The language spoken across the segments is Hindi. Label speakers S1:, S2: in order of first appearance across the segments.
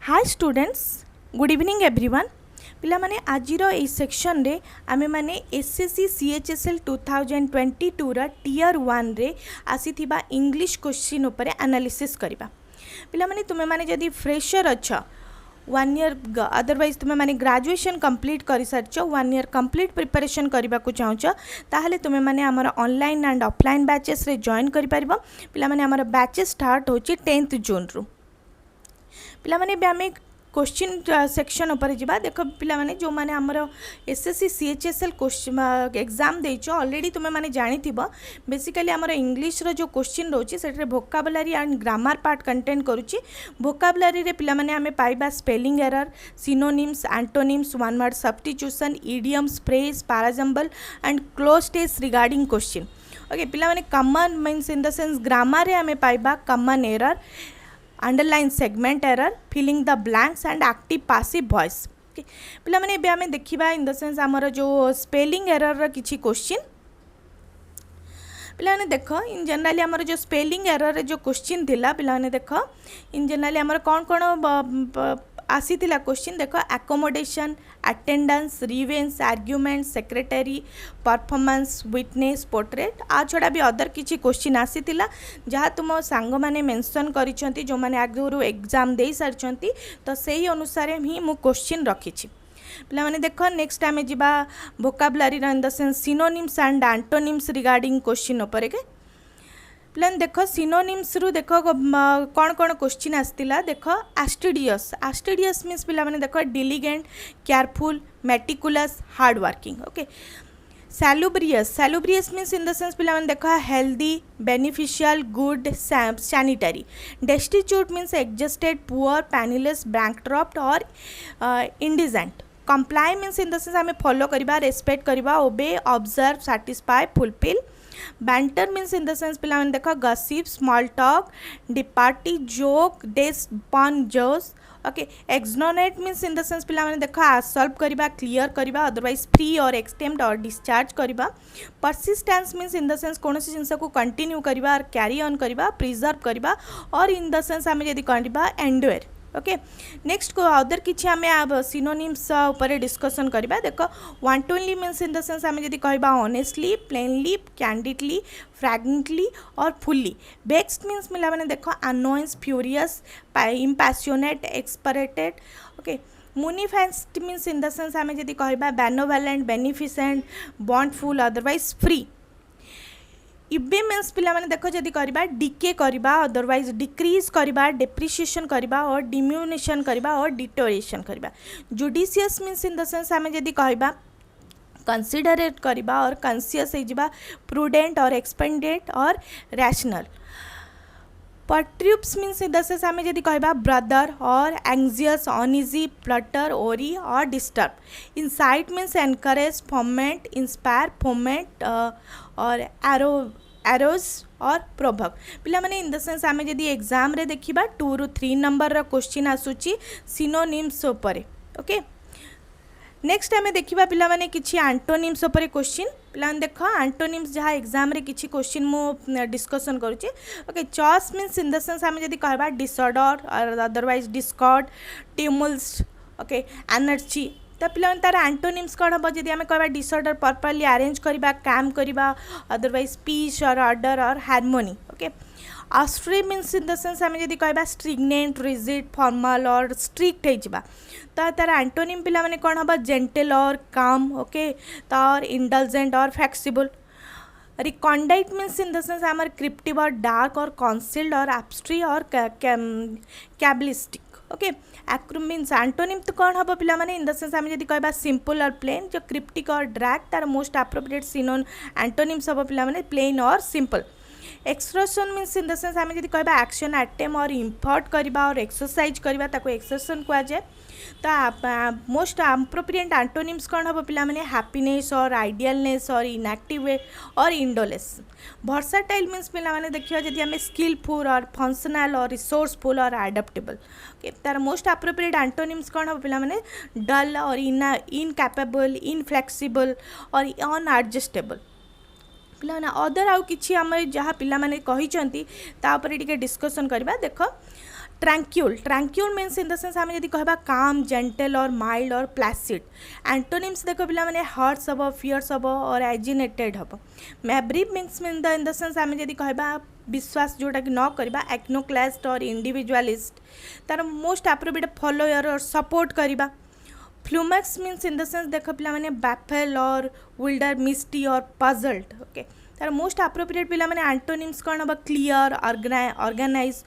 S1: Hi students, good evening everyone. पिला माने आजिर ए सेक्शन रे आमे माने एसएससी सीएचएसएल 2022 रा टियर 1 रे आसीथिबा इंग्लिश क्वेश्चन उपरे एनालिसिस करबा। पिला माने तुमे माने जदी फ्रेशर अच्छा 1 ईयर अदरवाइज तुमे माने ग्रेजुएशन कंप्लीट कर सारछ 1 ईयर कंप्लीट प्रिपरेशन करबा को चाहछ ताहले तुमे माने हमर ऑनलाइन एंड ऑफलाइन बैचेस रे जॉइन करि परबो। पिला माने हमर बैचेस स्टार्ट होची 10th जून रु। पिला माने बे आमे क्वेश्चन सेक्शन उपर जा देख पिला माने जो माने हमर एसएससी सीएचएसएल क्वेश्चन एग्जाम देइछ ऑलरेडी तुमे माने जानि थिबो। बेसिकली हमर इंग्लिश रो जो क्वेश्चन रोची सेटरे vocabulary and grammar part content करूची। वोकाबुलरी रे पिला माने हमें पाइबा spelling error, synonyms, antonyms, one word substitution, idioms, phrase, parajumble and cloze test regarding question. Okay, पिला माने common means in the sense grammar रे हमें पाइबा common error, underline segment error, filling the blanks and active passive voice. पिला माने बे हमें देखिबा इन द सेंस हमर जो स्पेलिंग एरर रा किछि क्वेश्चन। पिला माने देखो इन जनरली हमर जो स्पेलिंग एरर रे जो क्वेश्चन थिला पिला माने देखो इन जनरली हमर कोन आसी थिला क्वेश्चन देखो accommodation, attendance, reverence, argument, secretary, performance, witness, portrait आ छड़ा भी अदर किछि क्वेश्चन आसी थिला जहा तुम सांग माने मेंशन करिसंती जो माने आगुरु एग्जाम देई सारचंती तो सेही अनुसार ही मु क्वेश्चन रखिछि। पिला माने देखो नेक्स्ट आमे जिबा vocabulary in the sense synonyms and antonyms regarding question ऊपर के। प्लान देखो सिनोनिम्स रु देखो कौन कौन क्वेश्चन आसतिला देखो आस्टिडियस। आस्टिडियस मीन्स पिला माने देखो diligent, careful, meticulous, hard working. Okay, salubrious. Salubrious means in the sense पिला माने देखो healthy, beneficial, good, sanitary. Destitute means exhausted, poor, penniless, bankrupt और indigent. Comply means in the sense हमें फॉलो करबा, रेस्पेक्ट करबा, obey, observe, satisfy, fulfil. Banter means in the sense पिला माने देखो gossip, small talk, repartee, joke, डेस पन, जोस। Okay, exonerate means in the sense पिला माने देखो सॉल्व करबा, क्लियर करबा, अदरवाइज फ्री और एक्सटेम्प्ट और डिस्चार्ज करबा। Persistence means in the sense कोनोसी जिंस को कंटिन्यू करबा और कैरी ऑन करबा, प्रिजर्व करबा और इन द सेंस हमें यदि करबा एंडुअर। ओके, नेक्स्ट को अदर किछि हमें सिनोनिम्स ऊपर डिस्कशन करबा। देखो वांटनली मीन्स इन द सेंस हमें यदि कहबा ऑनेस्टली, प्लेनली, कैंडिडली, फ्रैग्रेंटली और फुल्ली। वेक्स्ड मीन्स मिला माने देखो annoyance, furious, impatient, exasperated. Okay, munificent means in the sense हमें यदि कहबा benevolent, beneficent, bountiful, otherwise free. इबे मीन्स पिला माने देखो जदि करबा डिके करबा, अदरवाइज डिक्रीज करबा, डेप्रिसिएशन करबा और डिम्यूनिशन करबा और डिटोरेशन करबा। Judicious means in the sense हमें जदि कहबा कंसीडरेट करबा और कॉन्शियस हो जिबा, प्रूडेंट और एक्सपेंडेंट और rational. Perturbs means in the sense हमें जदि कहबा ब्रदर और एंग्जियस, अनइजी, फ्लटर, ओरी और disturb. Incite means encourage, foment, inspire, foment और एरोज और प्रोभोक। पिला माने इन द सेंस हमें जदि एग्जाम रे देखिबा 2 ରୁ 3 नंबर रा क्वेश्चन आसुची सिनोनिम्स ऊपर। ओके, नेक्स्ट आमे देखिबा पिला माने किछि एंटोनिम्स ऊपर क्वेश्चन। पिला माने देखो एंटोनिम्स जहा एग्जाम रे किछि क्वेश्चन मो डिस्कशन करूची। Okay, chaos means in the sense हमें जदि कहबा डिसऑर्डर और otherwise discord, tumults. Okay, energy. तो पिला तार एंटोनिम्स कौन हम जब आम कह डिसऑर्डर प्रॉपर्ली अरेंज करबा, काम करबा, अदरवाइज पीस और ऑर्डर और harmony. Okay, austere means in the sense हमें जब कह स्ट्रिग्नेंट, रिजिड, फॉर्मल और स्ट्रिक्ट हो तो तार एंटोनिम पिला माने कौन हम जेंटल और काम। ओके, तार इंडलजेंट और flexible. Recondite means in the sense हमारे क्रिप्टिव और डार्क और कॉन्सिल्ड और एब्स्ट्री और कैबलिस्टिक। ओके, एक्रोम मीन्स एंटोनिम तो कौन हम पिला माने इन द सेंस हमें जब कह सिंपल और प्लेन। जो क्रिप्टिक और ड्रैग तार मोस्ट एप्रोप्रिएट सिनोन एंटोनिम्स हम पिला माने प्लेन और simple. Expression means in the sense हमें जब कह एक्शन, आइटम और इम्फर्ट करबा और एक्सरसाइज करबा ताको एक्सप्रेशन कह जाए। तो मोस्ट एप्रोप्रिएट एंटोनिम्स कौन हम पिला माने हैप्पीनेस और आइडियलनेस और इनएक्टिव और इंडोलेस। वर्साटाइल मीन्स पिला माने देखियो जदि हमें स्किलफुल और फंक्शनल और रिसोर्सफुल और एडाप्टेबल। ओके, तार मोस्ट एप्रोप्रिएट एंटोनिम्स कौन हम पिला माने डल और इनकैपेबल, इनफ्लेक्सिबल और अनएडजस्टेबल। पिला अदर आउ कि जहाँ पिला माने कहिचंती ता ऊपर टिके डिस्कशन करबा। देखो ट्रांक्यूल मीन्स इन द सेंस आम जब कह काम जेंटल और माइल्ड और प्लासिड एंटोनिम्स देख पे हर्ट्स हम फियर्स हम और एजिनेटेड हम मैब्रिव मीन्स इन द सेंस आम जब कह विश्वास जोटा कि न करवा एक्नोक्लास्ट और इंडिविजुअलिस्ट तार मोस्ट एप्रोप्रिएट फॉलोअर और सपोर्ट करवा flummox means in the sense देख पे बैफेल और विल्डर मिस्टी और पजल्ड ओके तार मोस्ट एप्रोप्रिएट पे एंटोनिम्स कौन हम clear organize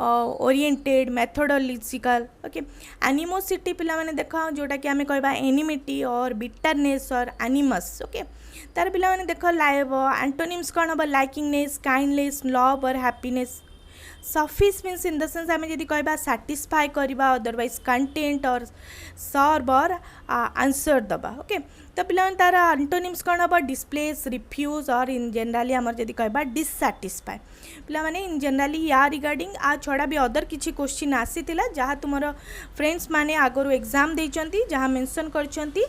S1: oriented methodological okay animosity पे देख जोटा कि आम कह एनिमिटी और बिटरनेस और एनिमस ओके तार पे देख लाइव एंटोनिम्स कौन हम लाइकिंगनेस काइंडनेस लव और हैप्पीनेस सफिश मीन्स इन द सेंस आम जब कह साटिस्फाई करवा अदरवाइज कंटेंट और सर्व और आंसर दबा ओके तो पे तार एंटोनिम्स कौन हम डिस्प्लेस रिफ्यूज और इन जनराली आम जब कह डिससाटिस्फाई पे इन जनराली या रिगार्डिंग आ छड़ा भी अदर किसी क्वेश्चन आसी जहाँ तुम फ्रेंड्स माने आगरू एग्जाम देइचंती जहाँ मेंशन करचंती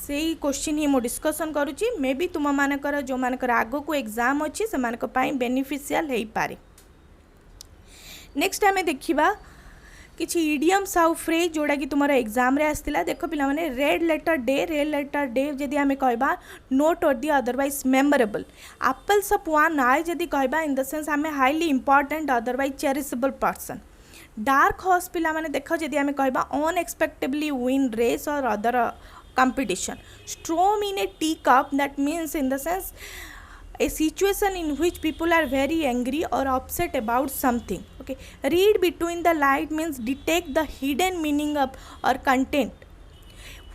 S1: सेही क्वेश्चन ही मो डिस्कसन करुच्ची मे बी तुम मानकर जो मानकर आगो को एग्जाम अच्छी से मानक पई बेनिफिशियल हो पारे। नेक्स्ट आम देखा किसी इडियम्स आउ फ्रेज जोड़ा कि तुम एग्जाम रे आसला देख पे रेड लेटर डे जदि आम कह नोट और दि otherwise memorable apples of one eye जदि कह इन द सेंस आम highly important otherwise cherishable person dark horse पे देख जदि आम कह अनएक्सपेक्टेबली विन रेस और other competition storm in a teacup that means in the sense a situation in which people are very angry or upset about something okay read between the light means detect the hidden meaning of or content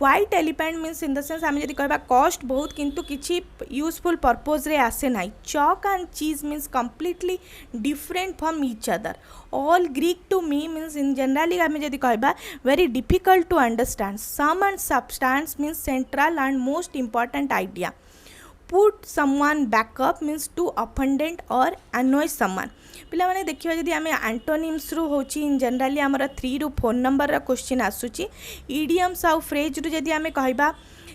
S1: white elephant means in the sense आम जब कह कस्ट बहुत किंतु किसी यूजफुल पर्पज रे आसे ना chalk and cheese means completely different from each other all Greek to me means in generally आम जब कह very difficult to understand sum and substance means central and most important idea put someone back up means to offend और अनोय समवन पे देखिए जदि आम एंटोनिम्स रु होची इन जनराली आमर 3 रु 4 नंबर क्वेश्चन आसूची इडियम्स आउ फ्रेज रु जदि आम कहबा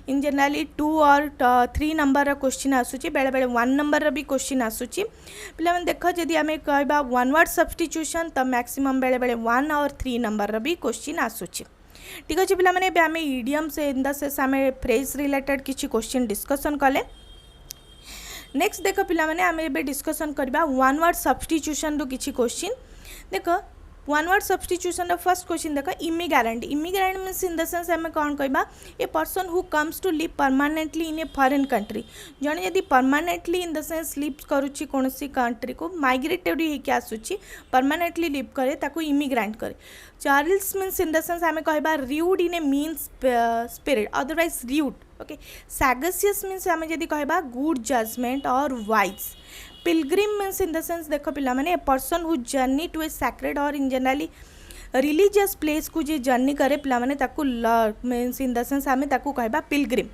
S1: इन जनराली 2 और 3 नंबर क्वेश्चन आसूची बेले बेले 1 नंबर भी क्वेश्चन आसूची पे देख जदि आम कहबा वन वर्ड सब्स्टिट्यूशन तो मैक्सिमम बेले बेले 1 और 3 नंबर भी क्वेश्चन आसूची ठीक अच्छे पे आम इडियम्स इन द सेंस आम फ्रेज रिलेटेड किसी क्वेश्चन डिस्कसन कले। नेक्स्ट देख पे आम ए डिस्कसन करवा वन वर्ड सब्स्टिट्यूशन रू किसी क्वेश्चन देख one word substitution first question देख immigrant means in the sense आम कौन कह a person who comes to live permanently in a foreign country जड़े जदि permanently in the sense live करुच्ची कौन कंट्री को माइग्रेटेड होकर आसूची परमानेंटली लिव करे ताको इमिग्रेंट करे churls means in the sense आम कह rude in a mean spirit otherwise rude okay sagacious means आम जदि कह गुड जजमेंट और wise pilgrim means in the sense देख पे a person who journey to a sacred और इन जनराली रिलीजियस प्लेस को जे जर्नी करे पे ताकू मीन्स इन द सेंस आम ताकू कह पिलग्रिम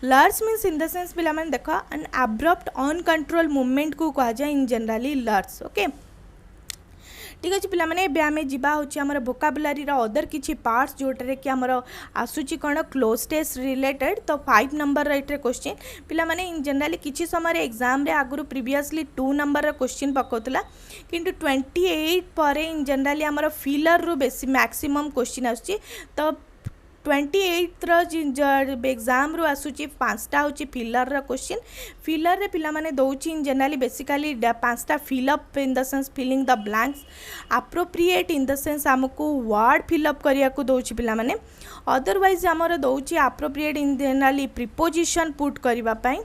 S1: लर्स मीन्स इन द सेंस पे देख एन एब्रप्ट अनकंट्रोल मूवमेंट को कह जाए इन जनराली लर्स ओके ठीक अच्छे पे आम जा आमर वोकाबुलारी अदर किसी पार्ट्स जोटे कि आमर आसूची कौन क्लोजनेस रिलेटेड तो 5 नंबर ये क्वेश्चन पे इन जनराली किसी समय एग्जाम रे आगुरी प्रीवियसली 2 नंबर क्वेश्चन पकाउला किंतु 28 पर इन जनराली आमर फिलर रु बेसी मैक्सिमम क्वेश्चन आसूची तो 28 एग्जाम रु आसूची 5टा हूँ फिलर क्वेश्चन फिलर रे पिलामाने दौची इन जनराली बेसिकली 5टा fill up in the sense filling the blanks appropriate in the sense आमको वर्ड फिलअप करिया को दौची पिलामाने अदरवाइज आमर दौची appropriate in generally preposition put करबा पई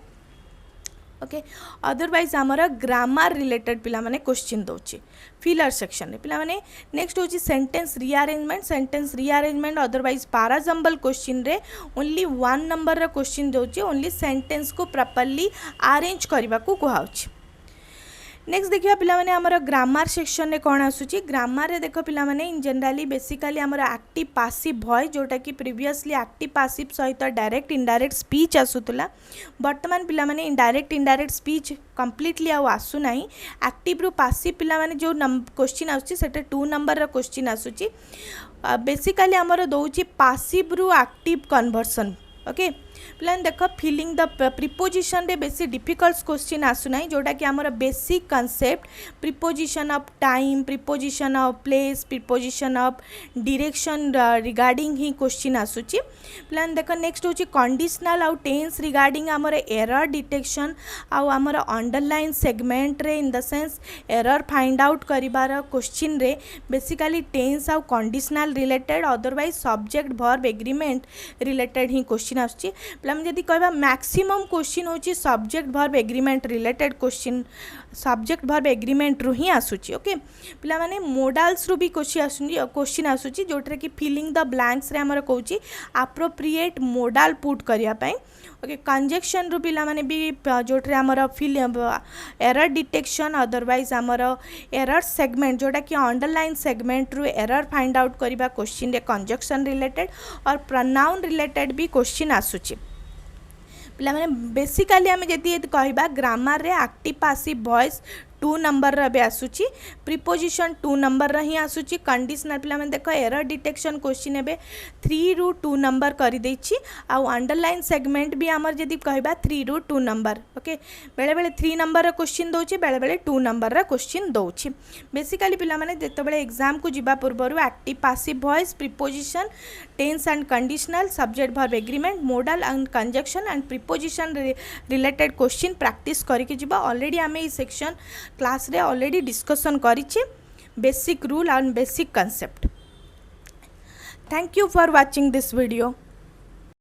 S1: ओके अदरवाइज आमर ग्रामर रिलेटेड पिलामाने क्वेश्चन दौची फिलर सेक्शन रे पिलामाने नेक्स्ट होची sentence rearrangement otherwise parajumble question रे ओनली 1 नंबर रा क्वेश्चन दौची ओनली सेंटेंस को प्रॉपर्ली अरेंज करबा को कुहाउची नेक्स्ट देखिए पिलामाने आमर ग्रामर सेक्शन रे कौन आसूची ग्रामर रे देख पिलामाने इन जनराली बेसिकली आमर एक्टिव पासिव वॉइस जोटा कि प्रीवियसली एक्टिव पासिव सहित डायरेक्ट इनडायरेक्ट स्पीच आसूला बर्तमान पिलामाने इनडायरेक्ट स्पीच कम्प्लीटली आसू ना एक्टिव रु पासिव पिलामाने जो क्वेश्चन आसूची सेटा 2 नंबर रा क्वेश्चन आसूची बेसिकली आमर दौची पासिव रु एक्टिव कन्वर्सन ओके पिलाने देख फिलिंग द प्रिपोजिशन रे बेसी डिफिकल्ट क्वेश्चन आसुना जोटा कि आमर basic concept preposition of time preposition of place preposition of direction regarding ही क्वेश्चन आसुची पिलाने देख नेक्स्ट होची कंडीशनल आउ टेंस रिगार्डिंग आमर एरर डिटेक्शन आउ आमर अंडरलाइन सेगमेंट रे in the sense error find out करिबार क्वेश्चन रे बेसिकली टेंस आउ conditional related otherwise subject verb agreement related ही क्वेश्चन आसुची पिला जदि कहबा मैक्सिमम क्वेश्चन होची subject verb agreement related question subject verb agreement रु ही आसुची ओके पिला माने मोडाल्स रु भी क्वेश्चन आसुची जोटरे कि फिलिंग द ब्लैंक्स रे हमर कहूची एप्रोप्रिएट मोडाल पुट करिया पई ओके कंजक्शन रु पिला माने भी जोटरे हमर फिल एरर डिटेक्शन अदरवाइज हमर एरर सेगमेंट जोटा कि अंडरलाइन सेगमेंट रु एरर फाइंड आउट करिबा क्वेश्चन रे कंजक्शन रिलेटेड और प्रोनाउन रिलेटेड भी क्वेश्चन आसुची पिला माने बेसिकली आम जदि कहबा ग्रामर रे एक्टिव पैसिव वॉइस 2 नंबर रे आसुची प्रिपोजिशन 2 नंबर रे ही आसुची कंडीशनल पिला माने देखो एरर डिटेक्शन क्वेश्चन एबे 3 रु 2 नंबर करि देछि आ अंडरलाइन सेगमेंट भी हमर जदि कहबा 3 रु 2 नंबर ओके बेले बेले 3 नंबर रे क्वेश्चन दोछि बेले बेले 2 नंबर रे क्वेश्चन दोछि बेसिकली पिला माने जते बेले एग्जाम को जिबा पूर्वरु active passive voice preposition tense and conditional subject verb agreement modal and conjunction and preposition related question practice करके जिबा ऑलरेडी आमे ई सेक्शन क्लास रे ऑलरेडी डिस्कशन करिछि basic rule and basic concept thank you for watching this video.